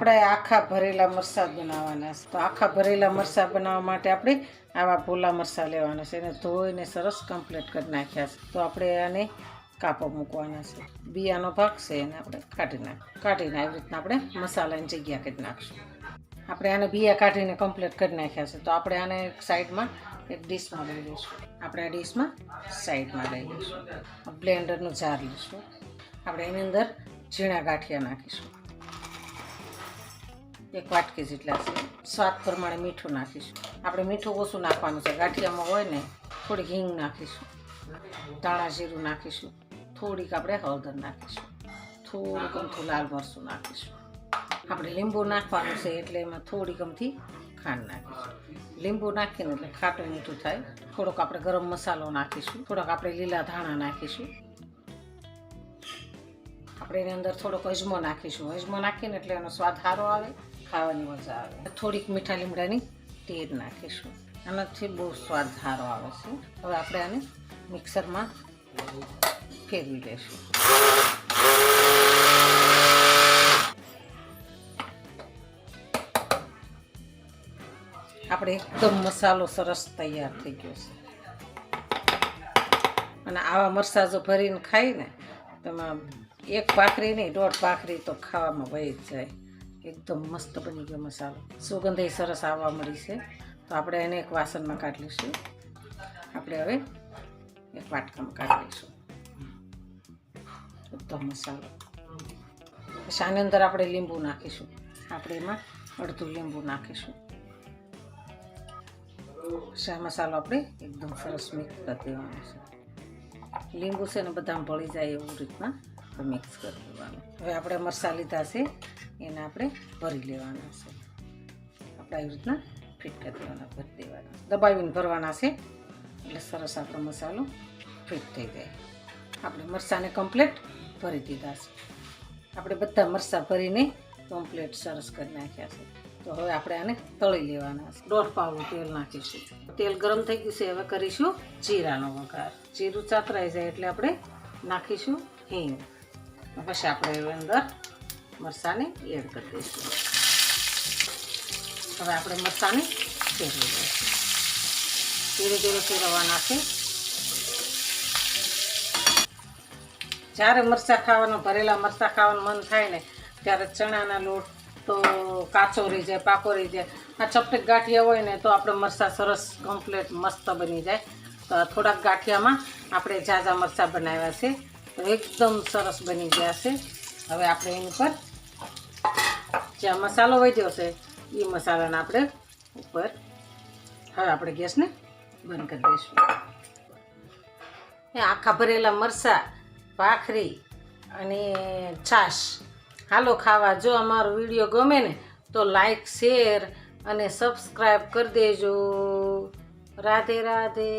આપણે આખા ભરેલા મરચાં બનાવવાના છે. તો આખા ભરેલા મરચાં બનાવવા માટે આપણે આવા ભૂલા મરચાં લેવાના છે. એને ધોઈને સરસ કમ્પ્લીટ કરી નાખ્યા છે. તો આપણે આને કાપો મૂકવાના છે. બિયાનો ભાગ છે એને આપણે કાઢીને આવી રીતના આપણે મસાલાની જગ્યા કરી નાખીશું. આપણે આને બિયા કાઢીને કમ્પ્લીટ કરી નાખ્યા છે. તો આપણે આને એક સાઈડમાં એક ડીશમાં લઈ લઈશું. આપણે આ ડીશમાં સાઈડમાં લઈ લઈશું. બ્લેન્ડરનું જાર લઈશું. આપણે એની અંદર ઝીણા ગાંઠિયા નાખીશું. એક વાટકી જેટલા છે. સ્વાદ પ્રમાણે મીઠું નાખીશું. આપણે મીઠું ઓછું નાખવાનું છે. ગાંઠિયામાં હોય ને થોડી હિંગ નાખીશું. ધાણા જીરું નાખીશું. થોડીક આપણે હળદર નાખીશું. થોડુંક અમથું લાલ મરચું નાખીશું. આપણે લીંબુ નાખવાનું છે એટલે એમાં થોડીક અમથી ખાંડ નાખીશું. લીંબુ નાખીને એટલે ખાટું મીઠું થાય. થોડોક આપણે ગરમ મસાલો નાખીશું. થોડોક આપણે લીલા ધાણા નાખીશું. આપણે એની અંદર થોડોક અજમો નાખીશું. અજમો નાખીને એટલે એનો સ્વાદ સારો આવે, ખાવાની મજા આવે. થોડીક મીઠા લીમડાની ટેર નાખીશું. આનાથી બહુ સ્વાદ સારો આવે છે. હવે આપણે આને મિક્સરમાં ફેરવી લઈશું. આપણે એકદમ મસાલો સરસ તૈયાર થઈ ગયો છે. અને આવા મરચાં જો ભરીને ખાઈને તેમાં એક ભાખરી નહીં 1.5 ભાખરી તો ખાવામાં વહી જ જાય. એકદમ મસ્ત બની ગયો મસાલો. સુગંધ સરસ આવવા મળી છે. તો આપણે એને એક વાસણમાં કાઢી લઈશું. આપણે હવે એક વાટકામાં કાઢી લઈશું એકદમ મસાલો. પછી આની અંદર આપણે લીંબુ નાખીશું. આપણે એમાં અડધું લીંબુ નાખીશું. શા મસાલો આપણે એકદમ સરસ મિક્સ કરી દેવાનો છે. લીંબુ છે ને બધામાં ભળી જાય એવું રીતના મિક્સ કરી દેવાનું. હવે આપણે મરચાં લીધા છે એને આપણે ભરી લેવાના છે. આપણે આવી રીતના ફિટ કરી દેવાના, ભરી દેવાના, દબાવીને ભરવાના છે એટલે સરસ આપણો મસાલો ફિટ થઈ જાય. આપણે મરચાંને કમ્પ્લીટ ભરી દીધા છે. આપણે બધા મરચાં ભરીને કમ્પ્લીટ સરસ કરી નાખ્યા છે. તો હવે આપણે આને તળી લેવાના છે. 1.5 પાવડું તેલ નાખીશું. તેલ ગરમ થઈ ગયું છે. હવે કરીશું જીરાનો વઘાર. જીરું ચાતરાઈ જાય એટલે આપણે નાખીશું હિંગ. પછી આપણે એની અંદર મરચાંને એડ કરી દઈશું. હવે આપણે મરચાંને ફેરવી દઈશું. ધીરે ધીરે ફેરવવાના છે. જ્યારે મરચાં ખાવાનું, ભરેલા મરચાં ખાવાનું મન થાય ને ત્યારે ચણાના લોટ તો કાચો રહી જાય, પાકો રહી જાય. આ ચપટી ગાંઠિયા હોય ને તો આપણે મરચાં સરસ કમ્પ્લીટ મસ્ત બની જાય. તો થોડાક ગાંઠિયામાં આપણે ઝાઝા મરચાં બનાવ્યા છે તો એકદમ સરસ બની ગયા છે. હવે આપણે એની પર જે મસાલો વધ્યો છે એ મસાલાને આપણે ઉપર હવે આપણે ગેસને બંધ કરી દઈશું. આખા ભરેલા મરચાં, ભાખરી અને છાશ હાલો ખાવા. જો અમારો વિડીયો ગમે ને તો લાઈક, શેર અને સબસ્ક્રાઈબ કરી દેજો. રાધે રાધે.